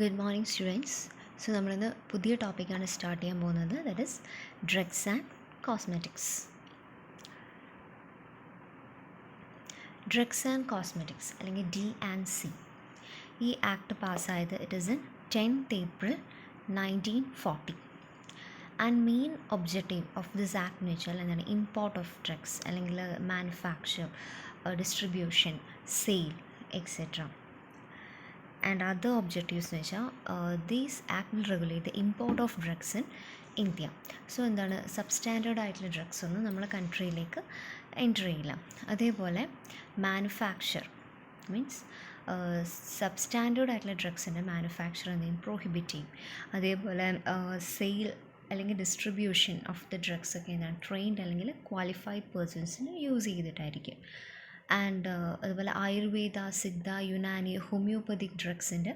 Good morning, students. So, നമ്മൾ പുതിയ ടോപ്പിക്കാണ് സ്റ്റാർട്ട് ചെയ്യാൻ പോകുന്നത്. That is drugs and cosmetics. Drugs and cosmetics അല്ലെങ്കിൽ D&C. ഈ ആക്ട് പാസ്സായത് it is in 10th April 1940. And main objective of this act എന്ന് വെച്ചാൽ എന്താണ്, ഇമ്പോർട്ട് ഓഫ് ഡ്രഗ്സ് അല്ലെങ്കിൽ manufacture, distribution, sale etcetera. And other objectives എന്ന് വെച്ചാൽ these act will regulate the import of drugs in India. So എന്താണ്, substandard ആയിട്ടുള്ള drugs ഒന്നും നമ്മളെ കൺട്രിയിലേക്ക് എൻ്റർ ചെയ്യില്ല. അതേപോലെ മാനുഫാക്ചർ മീൻസ് സബ്സ്റ്റാൻഡേർഡ് ആയിട്ടുള്ള ഡ്രഗ്സിൻ്റെ മാനുഫാക്ചർ എന്തെങ്കിലും പ്രോഹിബിറ്റ് ചെയ്യും. അതേപോലെ സെയിൽ അല്ലെങ്കിൽ ഡിസ്ട്രിബ്യൂഷൻ ഓഫ് ദ ഡ്രഗ്സ് ഒക്കെ എന്താണ്, ട്രെയിൻഡ് അല്ലെങ്കിൽ ക്വാളിഫൈഡ് പേഴ്സൺസിന് യൂസ് ചെയ്തിട്ടായിരിക്കും. ആൻഡ് അതുപോലെ ആയുർവേദ, സിദ്ധ, യുനാനി, ഹോമിയോപ്പതിക് ഡ്രഗ്സിൻ്റെ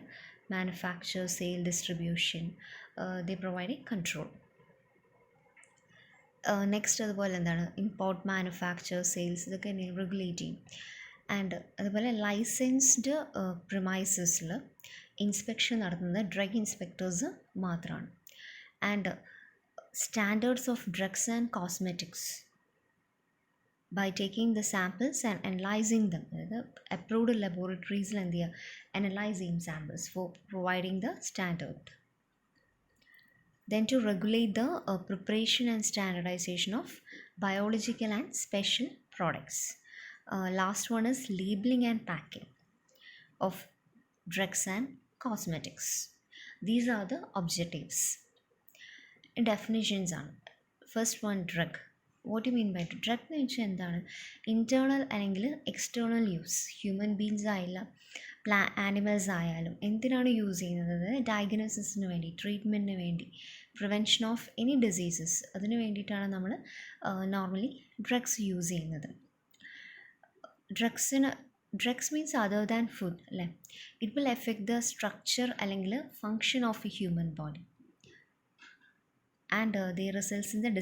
manufacture, sale, distribution they provide control. Next അതുപോലെ എന്താണ്, ഇമ്പോർട്ട്, മാനുഫാക്ചർ, സെയിൽസ് ഇതൊക്കെ റെഗുലേറ്റ് ചെയ്യും. ആൻഡ് അതുപോലെ ലൈസൻസ്ഡ് പ്രിമൈസസിൽ ഇൻസ്പെക്ഷൻ നടത്തുന്നത് ഡ്രഗ് ഇൻസ്പെക്ടേഴ്സ് മാത്രമാണ്. And standards of drugs and cosmetics by taking the samples and analyzing them. The approved laboratories and they are analyzing samples for providing the standard. Then to regulate the preparation and standardization of biological and special products. Last one is labeling and packing of drugs and cosmetics. These are the objectives. Definitions are, first one, drug. What you mean by drug എന്ന് വെച്ചാൽ എന്താണ്, internal അല്ലെങ്കിൽ external use. Human beings ആയില്ല, animals ആയാലും എന്തിനാണ് use ചെയ്യുന്നത്, ഡയഗ്നോസിസിന് വേണ്ടി, ട്രീറ്റ്മെൻറ്റിന് വേണ്ടി, പ്രിവെൻഷൻ ഓഫ് എനി ഡിസീസസ്, അതിന് വേണ്ടിയിട്ടാണ് നമ്മൾ നോർമലി ഡ്രഗ്സ് യൂസ് ചെയ്യുന്നത്. Drugs means other than food അല്ലേ. It will effect the structure അല്ലെങ്കിൽ function of a human body and they results in the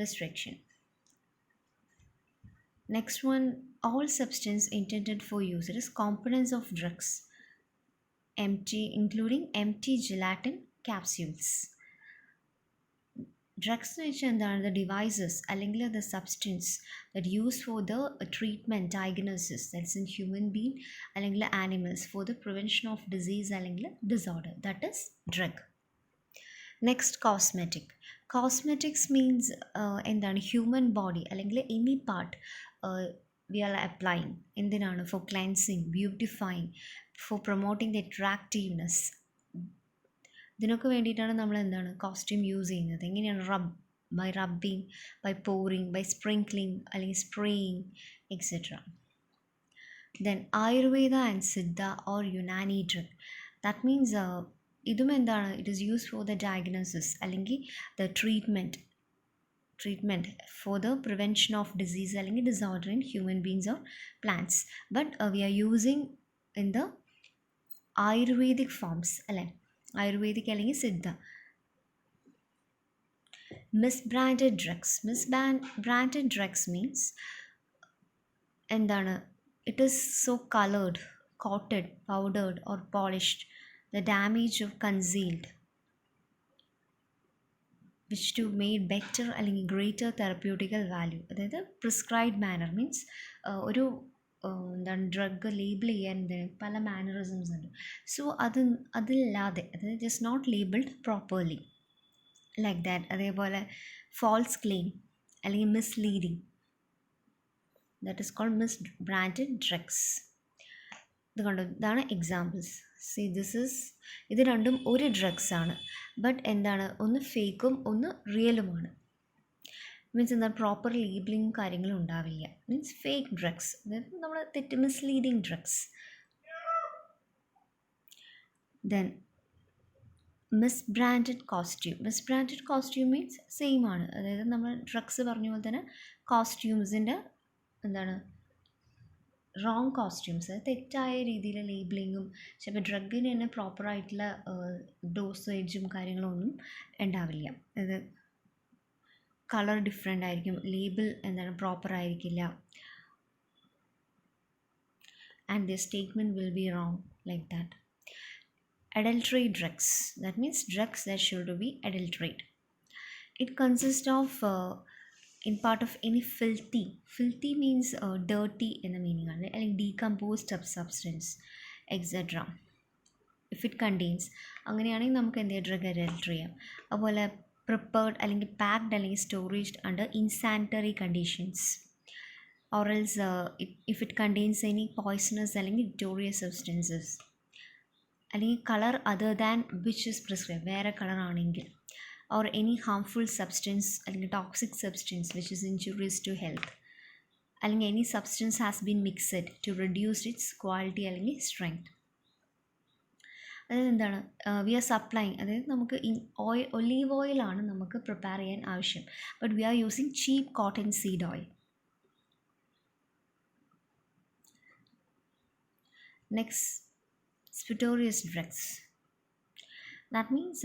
destruction. Next one, all substance intended for use. It is components of drugs, including empty gelatin capsules. Drugs എന്ന് വെച്ചാൽ എന്താണ്, the devices അല്ലെങ്കിൽ the substance that used for the treatment, diagnosis, that's in human being അല്ലെങ്കിൽ animals, for the prevention of disease അല്ലെങ്കിൽ disorder, that is drug. Next cosmetics means എന്താണ്, human body അല്ലെങ്കിൽ any part we are applying. എന്തിനാണ്, for cleansing, beautifying, for promoting the attractiveness. ഇതിനൊക്കെ വേണ്ടിയിട്ടാണ് നമ്മൾ എന്താണ് costume use ചെയ്യുന്നത്. എങ്ങനെയാണ്, by rubbing, by pouring, by sprinkling അല്ലെങ്കിൽ spraying etcetera. Then Ayurveda and Siddha or Unani drug, that means ഇതും എന്താണ്, it is use for the diagnosis അല്ലെങ്കിൽ the treatment for the prevention of disease അല്ലെങ്കിൽ disorder in human beings or plants. But we are using in the Ayurvedic forms അല്ലേ, ആയുർവേദിക് അല്ലെങ്കിൽ Siddha. Misbranded drugs means എന്താണ്, it is so coloured, coated, powdered or polished, the damage of concealed, which to made better അല്ലെങ്കിൽ greater therapeutical value. അതായത് prescribed manor means ഒരു എന്താണ്, drug label ചെയ്യാൻ പല mannerisms ഉണ്ട്. സോ അതില്ലാതെ, അതായത് just not labelled properly like that. അതേപോലെ ഫാൾസ് ക്ലെയിം അല്ലെങ്കിൽ misleading, that is called misbranded drugs. ഇതാണ് എക്സാമ്പിൾസ്. ഇത് രണ്ടും ഒരു ഡ്രഗ്സ് ആണ്, ബട്ട് എന്താണ്, ഒന്ന് ഫേക്കും ഒന്ന് റിയലുമാണ്. മീൻസ് എന്താണ്, പ്രോപ്പർ ലേബിളിങ് കാര്യങ്ങളും ഉണ്ടാവില്ല. മീൻസ് ഫേക്ക് ഡ്രഗ്സ്, അതായത് നമ്മൾ misleading drugs. Then misbranded costume means same ആണ്. അതായത് നമ്മൾ ഡ്രഗ്സ് പറഞ്ഞ പോലെ തന്നെ കോസ്റ്റ്യൂംസിൻ്റെ എന്താണ്, റോങ് കോസ്റ്റ്യൂംസ്, തെറ്റായ രീതിയിൽ ലേബിളിങ്ങും, ചിലപ്പോൾ ഡ്രഗിന് തന്നെ പ്രോപ്പറായിട്ടുള്ള ഡോസേജും കാര്യങ്ങളും ഒന്നും ഉണ്ടാവില്ല. അത് കളർ ഡിഫറെൻ്റ് ആയിരിക്കും, ലേബിൾ എന്താണ് പ്രോപ്പർ ആയിരിക്കില്ല, and the statement will be wrong like that. adulterate drugs. That means drugs that should be adulterate. It consists of in part of any filthy means dirty in the meaning ആണ്, അല്ലെങ്കിൽ decomposed substance etc. if it contains, അങ്ങനെയാണെങ്കിൽ നമുക്ക് എന്ത് ചെയ്യാം, drug അഡൽട്ടർ ചെയ്യാം. അതുപോലെ prepared അല്ലെങ്കിൽ packed അല്ലെങ്കിൽ storaged under insanitary conditions, or else if it contains any poisonous അല്ലെങ്കിൽ victorious substances, അല്ലെങ്കിൽ colour other than which is prescribe, വേറെ കളർ ആണെങ്കിൽ, or any harmful substance അല്ലെങ്കിൽ toxic substance which is injurious to health, അല്ലെങ്കിൽ any substance has been mixed to reduce its quality അല്ലെങ്കിൽ strength. അതായത് എന്താണ്, V R supplying, അതായത് നമുക്ക് olive ഓയിലാണ് നമുക്ക് പ്രിപ്പയർ ചെയ്യാൻ ആവശ്യം, but we are using cheap cotton seed oil. Next, spurious drugs. That means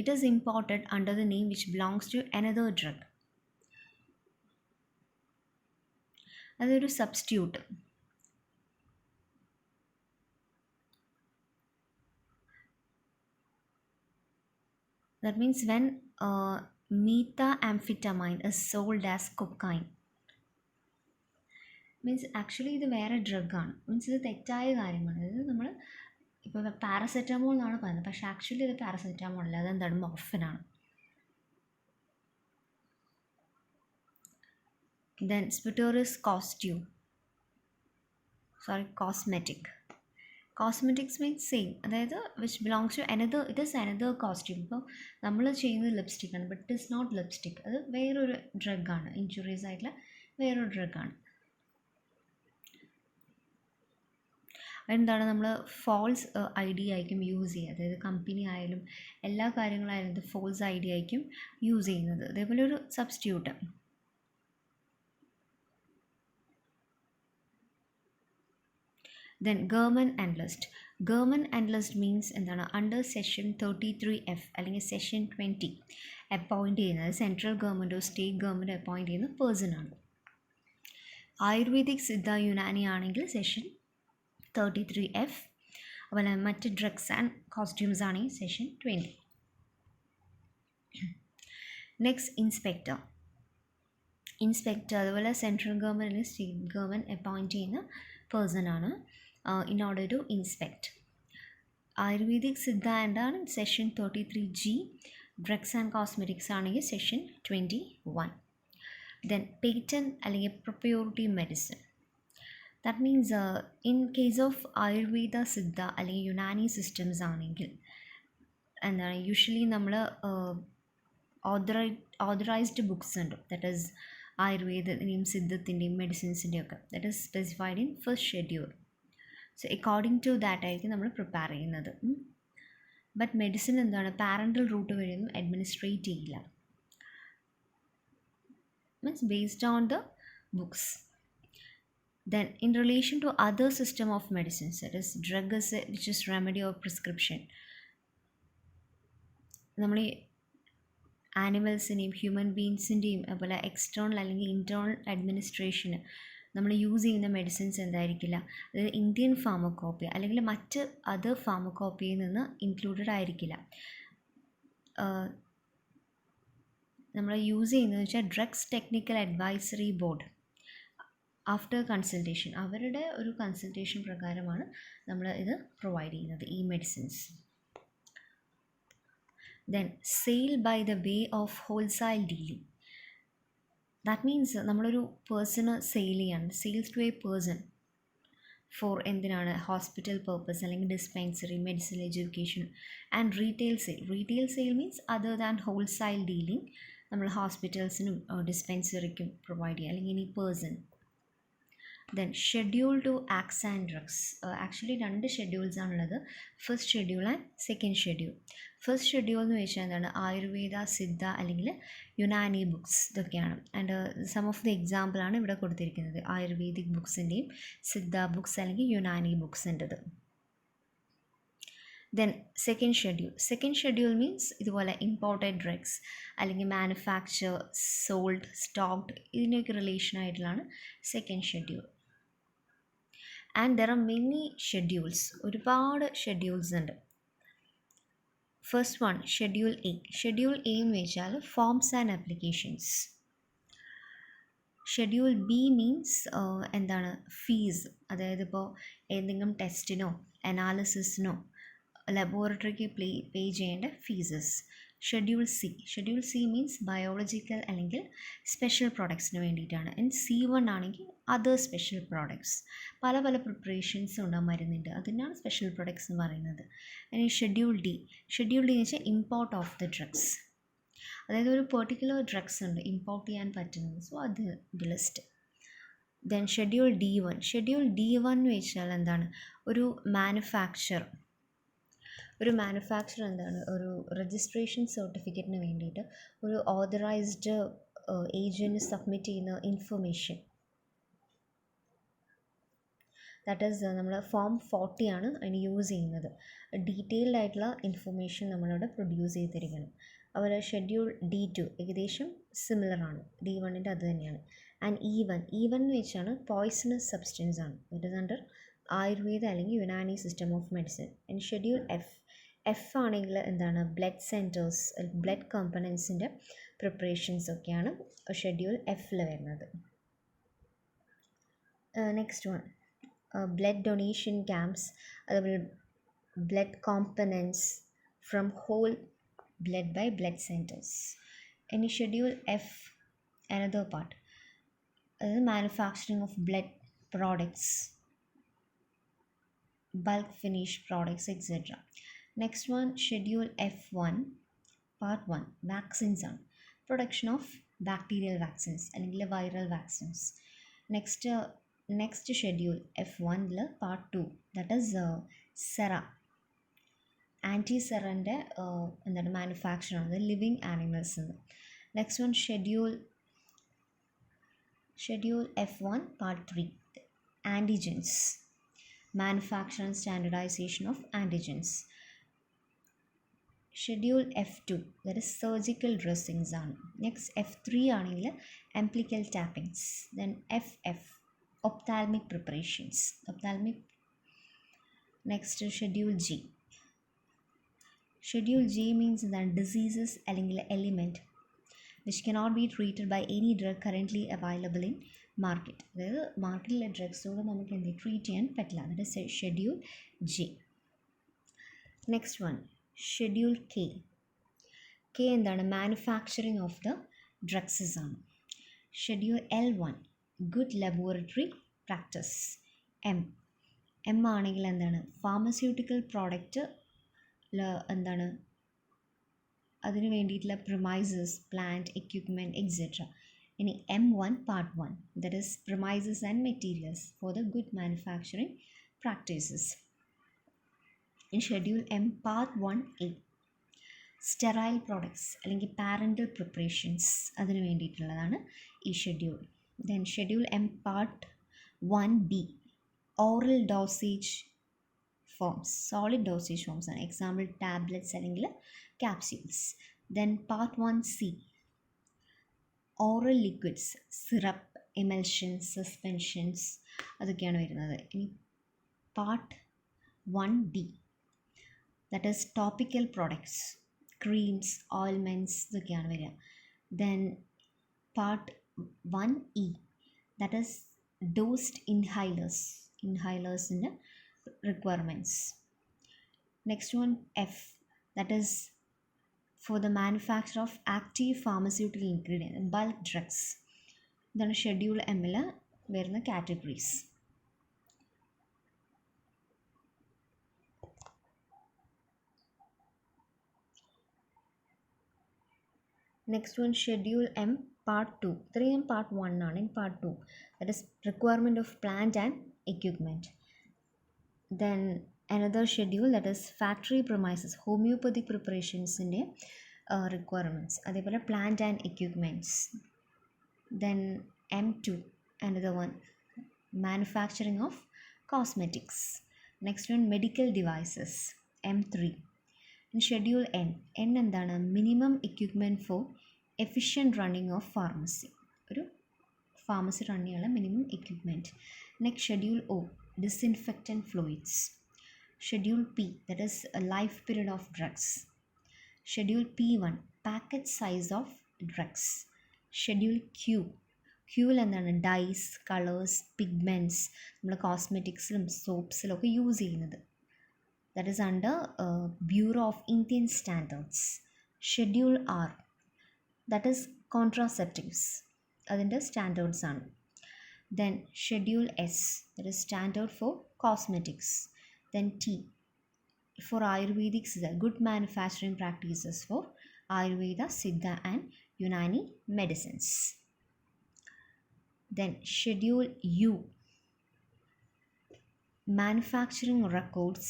it is imported under the name which belongs to another drug. അതൊരു substitute. That means when methamphetamine is sold as cocaine, means actually ഇത് വേറെ ഡ്രഗാണ്, means ഇത് തെറ്റായ കാര്യമാണ്. അതായത് നമ്മൾ ഇപ്പോൾ paracetamol എന്നാണ് പറയുന്നത്, പക്ഷേ ആക്ച്വലി ഇത് പാരസെറ്റമോൾ അല്ല, അതെന്താണ്, മോർഫിനാണ്. Then spurious cosmetic. Cosmetics means same, അതായത് which belongs to another, it is another costume. ഇപ്പോൾ നമ്മൾ ചെയ്യുന്നത് ലിപ്സ്റ്റിക്കാണ്, but it is not lipstick, അത് വേറൊരു ഡ്രഗാണ്, ഇൻജുറീസ് ആയിട്ടുള്ള വേറൊരു ഡ്രഗാണ്. എന്താണ്, നമ്മൾ ഫോൾസ് ഐ ഡി ആയിരിക്കും യൂസ് ചെയ്യുക, അതായത് കമ്പനി ആയാലും എല്ലാ കാര്യങ്ങളായാലും ഇത് ഫോൾസ് ഐ ഡി ആയിരിക്കും യൂസ് ചെയ്യുന്നത്. അതേപോലെ ഒരു substitute. Then government analyst. Government analyst means എന്താണ്, അണ്ടർ സെക്ഷൻ 33F അല്ലെങ്കിൽ സെക്ഷൻ 20 അപ്പോയിൻറ്റ് ചെയ്യുന്നത് സെൻട്രൽ ഗവൺമെൻറ്റോ സ്റ്റേറ്റ് ഗവൺമെൻറ്റോ അപ്പോയിൻറ്റ് ചെയ്യുന്ന പേഴ്സൺ ആണ്. ആയുർവേദിക് സിദ്ധ യുനാനി ആണെങ്കിൽ സെക്ഷൻ 33F, അതുപോലെ മറ്റ് ഡ്രഗ്സ് ആൻഡ് കോസ്റ്റ്യൂംസ് ആണെങ്കിൽ സെക്ഷൻ 20. നെക്സ്റ്റ് ഇൻസ്പെക്ടർ അതുപോലെ സെൻട്രൽ ഗവൺമെൻറ് അല്ലെങ്കിൽ സ്റ്റേറ്റ് ഗവൺമെൻറ് അപ്പോയിൻറ്റ് ചെയ്യുന്ന പേഴ്സൺ ആണ് in order to inspect. Ayurvedic Siddha എന്താണ് section 33G, drugs and cosmetics ആണെങ്കിൽ സെക്ഷൻ 21. ദെൻ പേറ്റൻറ്റ് അല്ലെങ്കിൽ proprietary medicine. That means in case of Ayurveda Siddha അല്ലെങ്കിൽ Unani systems ആണെങ്കിൽ എന്താണ്, യൂഷ്വലി നമ്മൾ ഓതറൈസ്ഡ് ബുക്സ് ഉണ്ട്, ദാറ്റ് ഈസ് ആയുർവേദത്തിൻ്റെയും സിദ്ധത്തിൻ്റെയും മെഡിസിൻസിൻ്റെയും ഒക്കെ, that is specified in first schedule. So according to that ആയിരിക്കും നമ്മൾ പ്രിപ്പയർ ചെയ്യുന്നത്. ബട്ട് മെഡിസിൻ എന്താണ്, പാരൻ്റൽ റൂട്ട് വഴിയൊന്നും അഡ്മിനിസ്ട്രേറ്റ് ചെയ്യില്ല, means based on the books. Then in relation to other system of medicines, that is drug which is remedy or prescription, നമ്മൾ ആനിമൽസിൻ്റെയും human ബീങ്സിൻ്റെയും അതുപോലെ external അല്ലെങ്കിൽ internal അഡ്മിനിസ്ട്രേഷന് നമ്മൾ യൂസ് ചെയ്യുന്ന medicines എന്തായിരിക്കില്ല, അതായത് Indian ഫാർമക്കോപ്പി അല്ലെങ്കിൽ മറ്റ് അതർ ഫാർമക്കോപ്പിയിൽ നിന്ന് ഇൻക്ലൂഡഡ് ആയിരിക്കില്ല. നമ്മൾ യൂസ് ചെയ്യുന്നതെന്ന് വെച്ചാൽ drugs technical advisory board after consultation, അവരുടെ ഒരു കൺസൾട്ടേഷൻ പ്രകാരമാണ് നമ്മൾ ഇത് പ്രൊവൈഡ് ചെയ്യുന്നത് ഈ medicines. Then sale by the way of wholesale dealing. That means നമ്മളൊരു പേഴ്സണ് സെയിൽ ചെയ്യാണ്, sales to a person for എന്തിനാണ്, ഹോസ്പിറ്റൽ പർപ്പസ് അല്ലെങ്കിൽ dispensary, medicine, education. And retail sale means other than wholesale dealing, നമ്മൾ ഹോസ്പിറ്റൽസിനും ഡിസ്പെൻസറിക്കും പ്രൊവൈഡ് ചെയ്യുക, അല്ലെങ്കിൽ ഇനി person. Then schedule two acts and drugs. Actually 2 schedules ആണുള്ളത്, first schedule and second schedule. First schedule എന്ന് വെച്ചാൽ എന്താണ്, ആയുർവേദ സിദ്ധ അല്ലെങ്കിൽ യുനാനി ബുക്സ് ഇതൊക്കെയാണ്. ആൻഡ് സം ഓഫ് ദി എക്സാമ്പിളാണ് ഇവിടെ കൊടുത്തിരിക്കുന്നത്, ആയുർവേദിക് ബുക്സിൻ്റെയും സിദ്ധ ബുക്സ് അല്ലെങ്കിൽ യുനാനി ബുക്സിൻ്റെത്. ദെൻ സെക്കൻഡ് ഷെഡ്യൂൾ മീൻസ് ഇതുപോലെ ഇമ്പോർട്ടഡ് ഡ്രഗ്സ് അല്ലെങ്കിൽ മാനുഫാക്ചർ, സോൾഡ്, സ്റ്റോക്ഡ്, ഇതിൻ്റെയൊക്കെ റിലേഷൻ ആയിട്ടുള്ളതാണ് second schedule. And there are many schedules, ഒരുപാട് ഷെഡ്യൂൾസ് ഉണ്ട്. First one schedule A. Schedule A എന്ന് വെച്ചാൽ forms and applications. Schedule B means എന്താണ് ഫീസ്, അതായത് ഇപ്പോൾ ഏതെങ്കിലും ടെസ്റ്റിനോ അനാലിസിസിനോ ലബോറട്ടറിക്ക് പേ ചെയ്യേണ്ട ഫീസസ്. ഷെഡ്യൂൾ സി മീൻസ് ബയോളജിക്കൽ അല്ലെങ്കിൽ സ്പെഷ്യൽ പ്രോഡക്ട്സിന് വേണ്ടിയിട്ടാണ്. ആൻഡ് C1 ആണെങ്കിൽ അതർ സ്പെഷ്യൽ പ്രോഡക്ട്സ്. പല പല പ്രിപ്പറേഷൻസ് ഉണ്ടാകും മരുന്നിൻ്റെ, അതിനാണ് സ്പെഷ്യൽ പ്രോഡക്ട്സ് എന്ന് പറയുന്നത്. ഇനി ഷെഡ്യൂൾ ഡി എന്ന് വെച്ചാൽ ഇമ്പോർട്ട് ഓഫ് ദ ഡ്രഗ്സ്, അതായത് ഒരു പെർട്ടിക്കുലർ ഡ്രഗ്സ് ഉണ്ട് ഇമ്പോർട്ട് ചെയ്യാൻ പറ്റുന്നത്, സോ അത് list. Then schedule D one എന്ന് വെച്ചാൽ എന്താണ്, ഒരു മാനുഫാക്ചർ എന്താണ്, ഒരു രജിസ്ട്രേഷൻ സർട്ടിഫിക്കറ്റിന് വേണ്ടിയിട്ട് ഒരു ഓതറൈസ്ഡ് ഏജൻറ്റ് സബ്മിറ്റ് ചെയ്യുന്ന ഇൻഫർമേഷൻ. ദാറ്റ് ഈസ് നമ്മൾ ഫോം 40 ആണ് അതിന് യൂസ് ചെയ്യുന്നത്. ഡീറ്റെയിൽഡ് ആയിട്ടുള്ള ഇൻഫർമേഷൻ നമ്മളവിടെ പ്രൊഡ്യൂസ് ചെയ്തിരിക്കണം. അതുപോലെ ഷെഡ്യൂൾ D2 ഏകദേശം സിമിലർ ആണ്, D1ൻ്റെ അത് തന്നെയാണ്. ആൻഡ് E1 എന്ന് വെച്ചാണ് പോയ്സണസ് സബ്സ്റ്റൻസ് ആണ്. ഇറ്റ് ഇസ് അണ്ടർ ആയുർവേദ അല്ലെങ്കിൽ Unani system of medicine. And schedule F ആണെങ്കിൽ എന്താണ്, ബ്ലഡ് കോമ്പണൻസിൻ്റെ പ്രിപ്പറേഷൻസ് ഒക്കെയാണ് ഷെഡ്യൂൾ എഫിൽ വരുന്നത്. Next one blood donation camps, അതുപോലെ blood components from whole blood by blood centers. In schedule F, another part, manufacturing of blood products, bulk finished products, etc. Next one, schedule F1, part 1, vaccines on production of bacterial vaccines and viral vaccines. Next schedule F1 part 2, that is sera, ആൻറ്റിസെറൻ്റെ എന്താണ് manufacture ആണ് living animals എന്ന്. Next one schedule F1 part 3, antigens, manufacture and standardisation of antigens. Schedule F2 that is surgical dressings ആണ്. Next F3 ആണെങ്കിൽ umbilical tapings. Then FF ophthalmic preparations. Next schedule G means that diseases അല്ലെങ്കിൽ element which cannot be treated by any drug currently available in market. അതായത് മാർക്കറ്റിലെ ഡ്രഗ്സോട് നമുക്ക് treat ചെയ്യാൻ പറ്റില്ല. അതായത് schedule G. Next one schedule K എന്താണ്, manufacturing of the ഡ്രഗ്സസ് ആണ്. Schedule L1 good laboratory practice. M ആണെങ്കിൽ എന്താണ്, ഫാർമസ്യൂട്ടിക്കൽ പ്രോഡക്റ്റ് എന്താണ്, അതിന് വേണ്ടിയിട്ടുള്ള പ്രിമൈസസ്, പ്ലാന്റ്, എക്യുപ്മെൻറ്റ്, എക്സെട്ര. ഇനി M1 part 1, that is premises and materials for the good manufacturing practices. In schedule M part 1A, sterile products അല്ലെങ്കിൽ parenteral preparations, അതിന് വേണ്ടിയിട്ടുള്ളതാണ് ഈ schedule. Then schedule M part 1B, oral dosage forms, solid dosage forms ആണ്. Example tablets അല്ലെങ്കിൽ capsules. Then part 1C, oral liquids, syrup, emulsions, suspensions, അതൊക്കെയാണ് വരുന്നത്. ഇനി part 1D, that is topical products, creams, ointments, ഇതൊക്കെയാണ് വരിക. Then part 1E, that is dosed ഇൻഹൈലേഴ്സിൻ്റെ requirements. Next one F, that is for the manufacture of active pharmaceutical ingredient, bulk drugs. ഇതാണ് schedule എമ്മിൽ വരുന്ന categories. Next one schedule M part 2. ഇത്രയും part 1 ആണ്. In part 2, that is requirement of plant and equipment. Then another schedule, that is factory premises, homeopathic preparations in requirements, adepole plant and equipments. Then M2, another one, manufacturing of cosmetics. Next one, medical devices, M3. In schedule N endana, minimum equipment for efficient running of pharmacy, oru pharmacy run cheyyana minimum equipment. Next schedule O, disinfectant fluids. Schedule P, that is a life period of drugs. Schedule P1 packet size of drugs. Schedule ക്യൂവിൽ എന്താണ് dyes, colours, pigments നമ്മൾ കോസ്മെറ്റിക്സിലും സോപ്സിലും ഒക്കെ use ചെയ്യുന്നത്. That is under bureau of Indian standards. Schedule R that is contraceptives, അതിൻ്റെ standards ആണ്. Then schedule S, that is standard for cosmetics. Then T for Ayurvedic Siddha, good manufacturing practices for Ayurveda, Siddha and Unani medicines. Then schedule U, manufacturing records,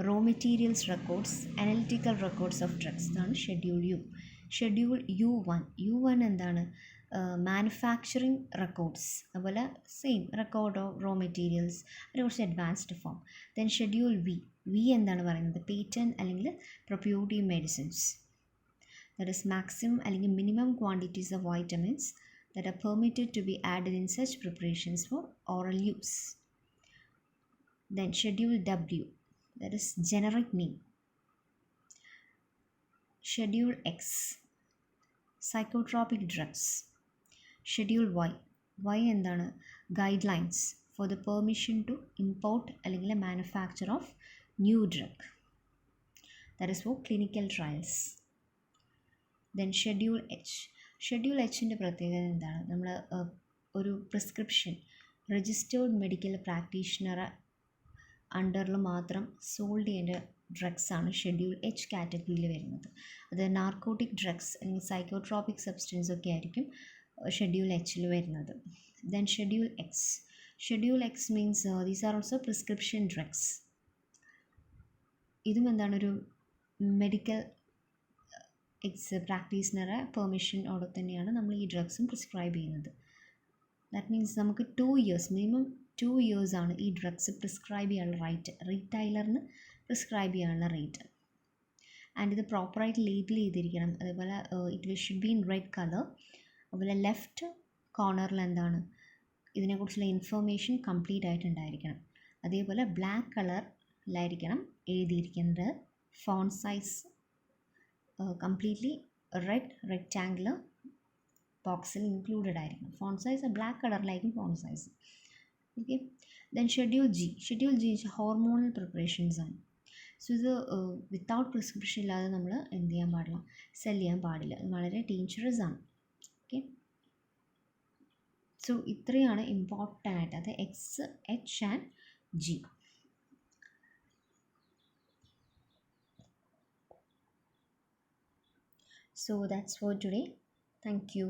raw materials records, analytical records of drugs. That's schedule U. Schedule U1 എന്താണ് manufacturing records, അതുപോലെ same record of raw materials, അതിന് കുറച്ച് advanced form. Then schedule V എന്താണ് പറയുന്നത് patent അല്ലെങ്കിൽ proprietary medicines. That is maximum അല്ലെങ്കിൽ minimum quantities of vitamins that are permitted to be added in such preparations for oral use. Then schedule W, that is generic name. Schedule X, psychotropic drugs. Schedule Y എന്താണ് guidelines for the permission to import അല്ലെങ്കിൽ manufacture of new drug, that is for clinical trials. Then schedule എച്ചിൻ്റെ പ്രത്യേകത എന്താണ്, നമ്മൾ ഒരു prescription registered medical പ്രാക്ടീഷണറെ അണ്ടറിൽ മാത്രം sold ചെയ്യേണ്ട ഡ്രഗ്സാണ് ഷെഡ്യൂൾ എച്ച് കാറ്റഗറിയിൽ വരുന്നത്. അത് നാർക്കോട്ടിക് ഡ്രഗ്സ് അല്ലെങ്കിൽ സൈക്കോട്രോപിക് സബ്സ്റ്റൻസ് ഒക്കെ ആയിരിക്കും ഷെഡ്യൂൾ എച്ചിൽ വരുന്നത്. Then schedule X means these are also prescription drugs. ഇതും എന്താണ് ഒരു മെഡിക്കൽ പ്രാക്ടീഷണറെ പെർമിഷനോടെ തന്നെയാണ് നമ്മൾ ഈ ഡ്രഗ്സും പ്രിസ്ക്രൈബ് ചെയ്യുന്നത്. ദാറ്റ് മീൻസ് നമുക്ക് 2 years മിനിമം 2 years ആണ് ഈ ഡ്രഗ്സ് പ്രിസ്ക്രൈബ് ചെയ്യാനുള്ള റൈറ്റ്, റീറ്റൈലറിന് പ്രിസ്ക്രൈബ് ചെയ്യാനുള്ള റേറ്റ്. ആൻഡ് ഇത് പ്രോപ്പറായിട്ട് ലേബിൾ ചെയ്തിരിക്കണം. അതേപോലെ it should be in red colour. അതുപോലെ ലെഫ്റ്റ് കോർണറിൽ എന്താണ് ഇതിനെക്കുറിച്ചുള്ള ഇൻഫർമേഷൻ കംപ്ലീറ്റ് ആയിട്ടുണ്ടായിരിക്കണം. അതേപോലെ ബ്ലാക്ക് കളറിലായിരിക്കണം എഴുതിയിരിക്കുന്നത്. Font size completely red rectangular ബോക്സിൽ ഇൻക്ലൂഡഡ് ആയിരിക്കണം. ഫോണ്ട് സൈസ് ബ്ലാക്ക് കളറിലായിരിക്കും font size. Okay. Then schedule G hormonal preparations ആണ്. സോ ഇത് വിത്തൗട്ട് പ്രിസ്ക്രിപ്ഷൻ ഇല്ലാതെ നമ്മൾ എന്ത് ചെയ്യാൻ പാടില്ല, സെൽ ചെയ്യാൻ പാടില്ല. അത് വളരെ ഡേഞ്ചറസ് ആണ്. ഓക്കെ. സോ ഇത്രയാണ് ഇമ്പോർട്ടൻ്റ് ആയിട്ട്, അത് X, H and G. So that's for today. Thank you.